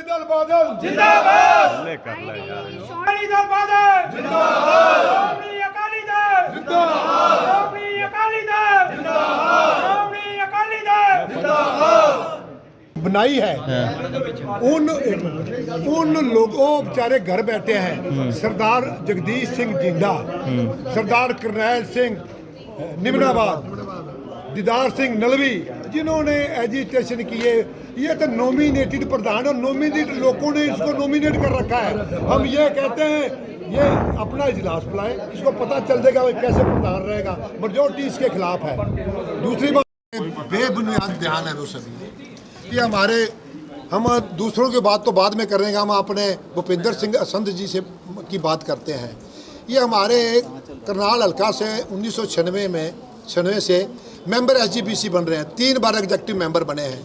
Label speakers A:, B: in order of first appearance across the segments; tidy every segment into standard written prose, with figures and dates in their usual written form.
A: दल बादल
B: जिंदाबाद।
C: अकाली दल बादल जिंदाबाद। श्रोमणी अकाली दल जिंदाबाद। श्रोमणी अकाली दल जिंदाबाद। श्रोमणी अकाली दल जिंदाबाद।
A: बनाई है। उन लोगों बेचारे घर बैठे हैं। सरदार जगदीश सिंह जिंदा, सरदार करनैल सिंह निमनाबाद, दीदार सिंह नलवी, जिन्होंने एजिटेशन किए, ये तो नॉमिनेटेड प्रधान और नॉमिनेटेड लोगों ने इसको नॉमिनेट कर रखा है। हम ये कहते हैं ये अपना इजलास बुलाए, इसको पता चल जाएगा कैसे प्रधान रहेगा। मेजोरिटी इसके खिलाफ है। दूसरी बात बेबुनियाद ध्यान है वो सभी कि हम दूसरों की बात तो बाद में करेंगे। हम अपने भूपिंदर सिंह असंध जी से की बात करते हैं। ये हमारे करनाल हल्का से 1996 से मेंबर एसजीपीसी बन रहे हैं। 3 बार एग्जेक्टिव मेंबर बने हैं।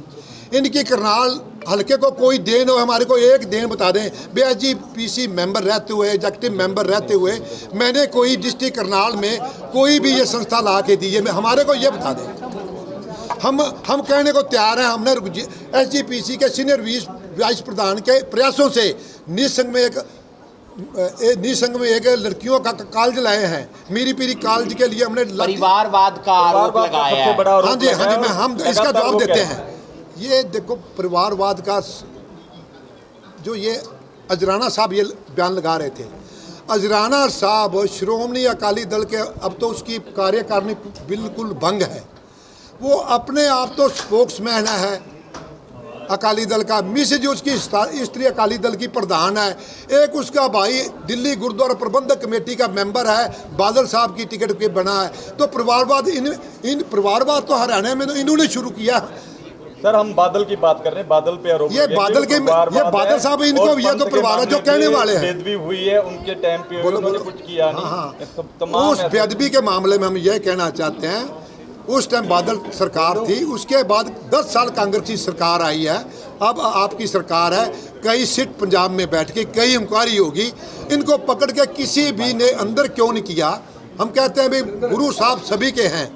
A: इनकी करनाल हल्के को कोई देन हो, हमारे को एक देन बता दें बे एसजीपीसी मेंबर रहते हुए, एग्जेक्टिव मेंबर रहते हुए मैंने कोई डिस्ट्रिक्ट करनाल में कोई भी ये संस्था ला के दी है, हमारे को ये बता दें। हम कहने को तैयार हैं। हमने एसजीपीसी के सीनियर वाइस प्रधान के प्रयासों से निसंग में एक लड़कियों का कॉलेज लाए हैं। मीरी पीरी कॉलेज के लिए हमने
D: परिवारवाद का आरोप लगाया है।
A: हाँ जी, हम इसका जवाब देते हैं। ये देखो परिवारवाद का जो ये अजराना साहब ये बयान लगा रहे थे। अजराना साहब श्रोमणी अकाली दल के अब तो उसकी कार्यकारिणी बिल्कुल भंग है। वो अपने आप तो स्पोक्समैन है अकाली दल का। मिसेज उसकी स्त्री अकाली दल की प्रधान है। एक उसका भाई दिल्ली गुरुद्वारा प्रबंधक कमेटी का मेंबर है, बादल साहब की टिकट पे बना है। तो परिवारवाद इन परिवारवाद तो हरियाणा में इन्होंने शुरू किया।
B: सर हम बादल की बात कर रहे हैं, बादल पे आरोप
A: ये बादल साहब इनको ये तो परिवार जो कहने वाले हैं।
B: बेदबी हुई है उनके टाइम पे, उन्होंने कुछ किया नहीं।
A: उस बेदबी के मामले में हम ये कहना चाहते हैं, उस टाइम बादल सरकार थी, उसके बाद 10 साल कांग्रेस की सरकार आई है। अब आपकी सरकार है। कई सिट पंजाब में बैठ के कई इंक्वायरी होगी। इनको पकड़ के किसी भी ने अंदर क्यों नहीं किया। हम कहते हैं भाई गुरु साहब सभी के हैं,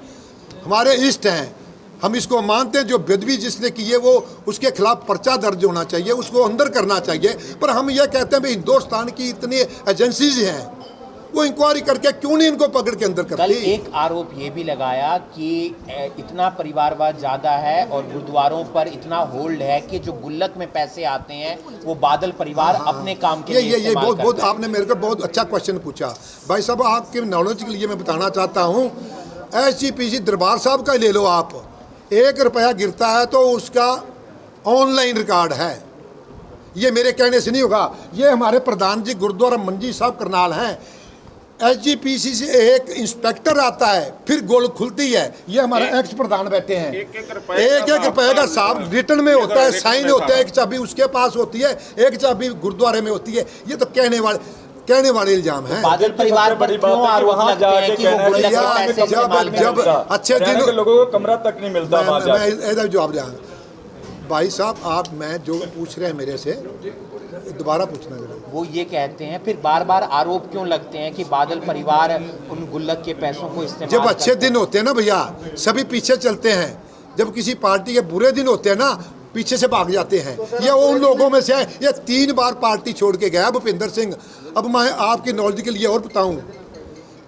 A: हमारे इष्ट हैं, हम इसको मानते हैं। जो बेदबी जिसने की है वो उसके खिलाफ पर्चा दर्ज होना चाहिए, उसको अंदर करना चाहिए। पर हम ये कहते हैं भाई हिंदुस्तान की इतनी एजेंसीज हैं, वो इंक्वायरी करके क्यों नहीं इनको पकड़ के अंदर करती।
D: कल एक आरोप ये भी लगाया कि इतना परिवारवाद ज़्यादा है और गुरुद्वारों पर इतना होल्ड है कि जो गुल्लक में पैसे आते हैं वो बादल परिवार अपने काम के लिए
A: ये बहुत आपने मेरे को बहुत अच्छा क्वेश्चन पूछा भाई साहब। आपके नॉलेज के लिए मैं बताना चाहता हूँ, एसजीपीसी दरबार साहब का ले लो आप, 1 रुपया गिरता है तो उसका ऑनलाइन रिकॉर्ड है। ये मेरे कहने से नहीं होगा। ये हमारे प्रधान जी गुरुद्वारा मंजी साहब करनाल हैं। एसजीपीसी से एक इंस्पेक्टर आता है, फिर गोल खुलती है। ये हमारे एक्स प्रधान बैठे हैं। एक रुपये का साहब रिटर्न में होता है, साइन होता है। एक चाबी उसके पास होती है, एक चाबी गुरुद्वारे में होती है। ये तो कहने वाले इल्जाम है।
D: बादल परिवार पर क्यों आरोप लगते हैं कि वो गुल्लक में पैसे इस्तेमाल में
A: जब अच्छे दिन
B: लोगों को कमरा तक नहीं मिलता।
A: मैं जवाब दिया भाई साहब, आप मैं जो पूछ रहे हैं मेरे से दोबारा पूछना जरा।
D: वो ये कहते हैं फिर बार बार आरोप क्यों लगते हैं कि बादल परिवार उन गुल्लक के पैसों को इस्तेमाल
A: जब अच्छे दिन होते हैं ना भैया, सभी पीछे चलते हैं। जब किसी पार्टी के बुरे दिन होते हैं ना, पीछे से भाग जाते हैं। ये उन लोगों में से है। ये 3 बार पार्टी छोड़ के गया भूपिंदर सिंह। अब मैं आपकी नॉलेज के लिए और बताऊं,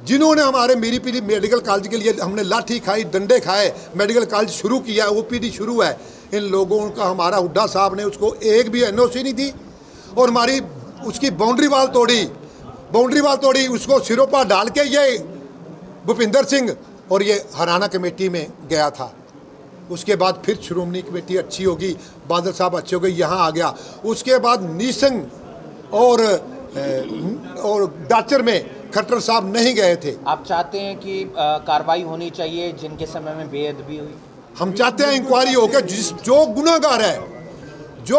A: जिन्होंने हमारे मीरी पीरी मेडिकल कॉलेज के लिए हमने लाठी खाई, डंडे खाए, मेडिकल कॉलेज शुरू किया, ओपीडी शुरू है। इन लोगों का हमारा हुड्डा साहब ने उसको एक भी एनओसी नहीं दी और हमारी उसकी बाउंड्री वाल तोड़ी, उसको सिरों पर डाल के ये भूपिंदर सिंह और ये हरियाणा कमेटी में गया था। उसके बाद फिर श्रोमणी कमेटी अच्छी होगी, बादल साहब अच्छे हो गए, यहाँ आ गया। उसके बाद निसंग और डाचर में खट्टर साहब नहीं गए थे।
D: आप चाहते हैं कि कार्रवाई होनी चाहिए जिनके समय में बेअदबी हुई?
A: हम चाहते हैं इंक्वायरी होकर जो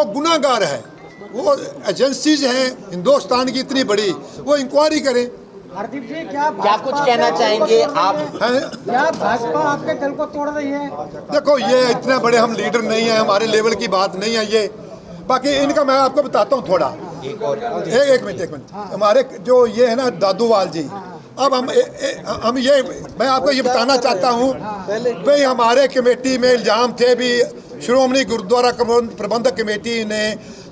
A: गुनाहगार है वो एजेंसीज हैं हिंदुस्तान की इतनी बड़ी, वो इंक्वायरी करें।
C: हरदीप जी
D: क्या कुछ कहना चाहेंगे आप?
C: क्या भाजपा आपके दल को तोड़ रही है?
A: देखो ये इतने बड़े हम लीडर नहीं है, हमारे लेवल की बात नहीं है ये। बाकी इनका मैं आपको बताता हूँ थोड़ा। एक मिनट हमारे जो ये है ना दादूवाल जी, अब मैं आपको ये बताना चाहता हूँ भाई, हमारे कमेटी में इल्जाम थे भी श्रोमणी गुरुद्वारा प्रबंधक कमेटी ने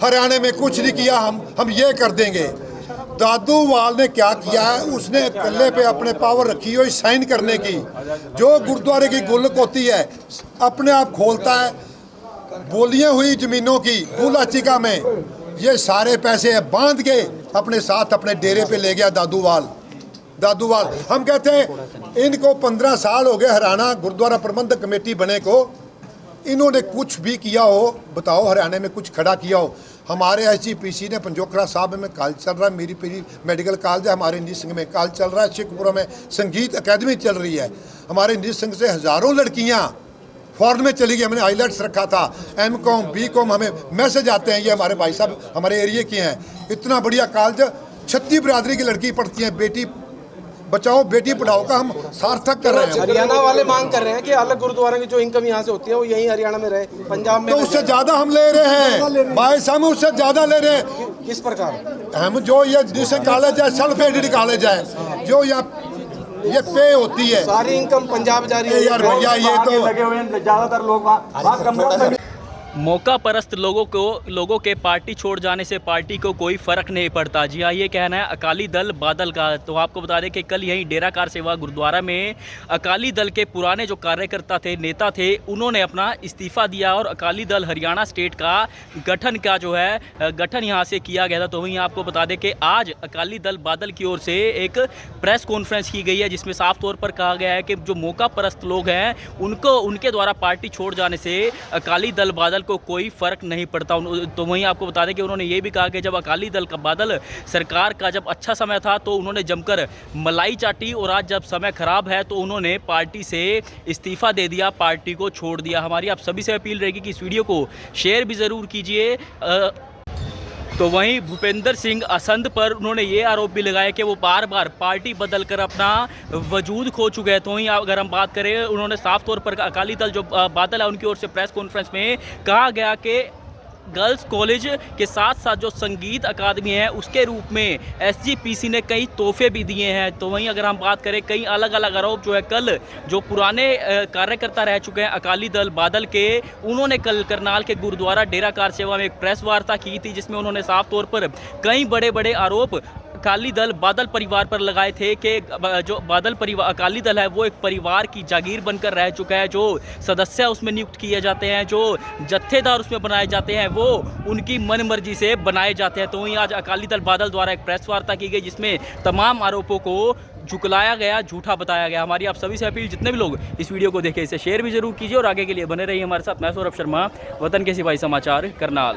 A: हरियाणा में कुछ नहीं किया, हम ये कर देंगे। दादूवाल ने क्या किया है, उसने कल्ले पे अपने पावर रखी हुई साइन करने की। जो गुरुद्वारे की गुल्लक होती है अपने आप खोलता है, बोलियां हुई जमीनों की गुलाचिका में ये सारे पैसे बांध के अपने साथ अपने डेरे पे ले गया दादूवाल। हम कहते हैं इनको 15 साल हो गए हरियाणा गुरुद्वारा प्रबंधक कमेटी बने को, इन्होंने कुछ भी किया हो बताओ, हरियाणा में कुछ खड़ा किया हो। हमारे SGPC ने पंजोखरा साहब में कॉलेज चल रहा है, मेरी पीरी मेडिकल कॉलेज है, हमारे इंडी सिंह में कॉलेज चल रहा है, शेखपुरा में संगीत अकेडमी चल रही है। हमारे इंडी सिंह से हज़ारों लड़कियां फॉरेन में चली गई, हमने आईलेट्स रखा था, MCOM BCOM, हमें मैसेज आते हैं, ये हमारे भाई साहब हमारे एरिया के हैं। इतना बढ़िया कॉलेज, 36 बिरादरी की लड़की पढ़ती हैं। बेटी बचाओ बेटी पढ़ाओ का हम सार्थक कर रहे हैं।
E: हरियाणा वाले मांग कर रहे हैं कि अलग गुरुद्वारा की जो इनकम यहाँ से होती है वो यही हरियाणा में रहे, पंजाब में
A: तो उससे ज्यादा हम ले रहे हैं भाई साहब, उससे ज्यादा ले रहे हैं।
E: किस प्रकार?
A: हम जो ये जिसे कॉलेज है सेल्फ एडेड कॉलेज है, जो यहाँ ये पे होती है,
E: सारी इनकम पंजाब जा रही है।
A: यार भैया ये तो
B: लगे हुए हैं ज्यादातर लोग
F: मौका परस्त लोगों के पार्टी छोड़ जाने से पार्टी को कोई फ़र्क नहीं पड़ता। जी हाँ, ये कहना है अकाली दल बादल का। तो आपको बता दें कि कल यहीं डेरा कार सेवा गुरुद्वारा में अकाली दल के पुराने जो कार्यकर्ता थे, नेता थे, उन्होंने अपना इस्तीफ़ा दिया और अकाली दल हरियाणा स्टेट का गठन यहाँ से किया गया था। तो वहीं आपको बता दें कि आज अकाली दल बादल की ओर से एक प्रेस कॉन्फ्रेंस की गई है, जिसमें साफ तौर पर कहा गया है कि जो मौका परस्त लोग हैं उनके द्वारा पार्टी छोड़ जाने से अकाली दल बादल को कोई फर्क नहीं पड़ता। तो वहीं आपको बता दें कि उन्होंने ये भी कहा कि जब अकाली दल का बादल सरकार का जब अच्छा समय था तो उन्होंने जमकर मलाई चाटी, और आज जब समय खराब है तो उन्होंने पार्टी से इस्तीफा दे दिया, पार्टी को छोड़ दिया। हमारी आप सभी से अपील रहेगी कि इस वीडियो को शेयर भी ज़रूर कीजिए। तो वहीं भूपेंद्र सिंह असंध पर उन्होंने ये आरोप भी लगाया कि वो बार बार पार्टी बदल कर अपना वजूद खो चुके हैं। तो वहीं अगर हम बात करें, उन्होंने साफ तौर पर अकाली दल जो बादल है उनकी ओर से प्रेस कॉन्फ्रेंस में कहा गया कि गर्ल्स कॉलेज के साथ साथ जो संगीत अकादमी है उसके रूप में SGPC ने कई तोहफे भी दिए हैं। तो वहीं अगर हम बात करें, कई अलग अलग आरोप जो है कल जो पुराने कार्यकर्ता रह चुके हैं अकाली दल बादल के, उन्होंने कल करनाल के गुरुद्वारा डेरा कार सेवा में एक प्रेस वार्ता की थी, जिसमें उन्होंने साफ तौर पर कई बड़े बड़े आरोप अकाली दल बादल परिवार पर लगाए थे कि जो बादल परिवार अकाली दल है वो एक परिवार की जागीर बनकर रह चुका है। जो सदस्य उसमें नियुक्त किए जाते हैं, जो जत्थेदार उसमें बनाए जाते हैं, वो उनकी मन मर्जी से बनाए जाते हैं। तो वहीं आज अकाली दल बादल द्वारा एक प्रेस वार्ता की गई, जिसमें तमाम आरोपों को झुकलाया गया, झूठा बताया गया। हमारी आप सभी से अपील, जितने भी लोग इस वीडियो को देखें इसे शेयर भी जरूर कीजिए और आगे के लिए बने रहिए हमारे साथ। मैं सौरभ शर्मा, वतन के सिपाही समाचार, करनाल।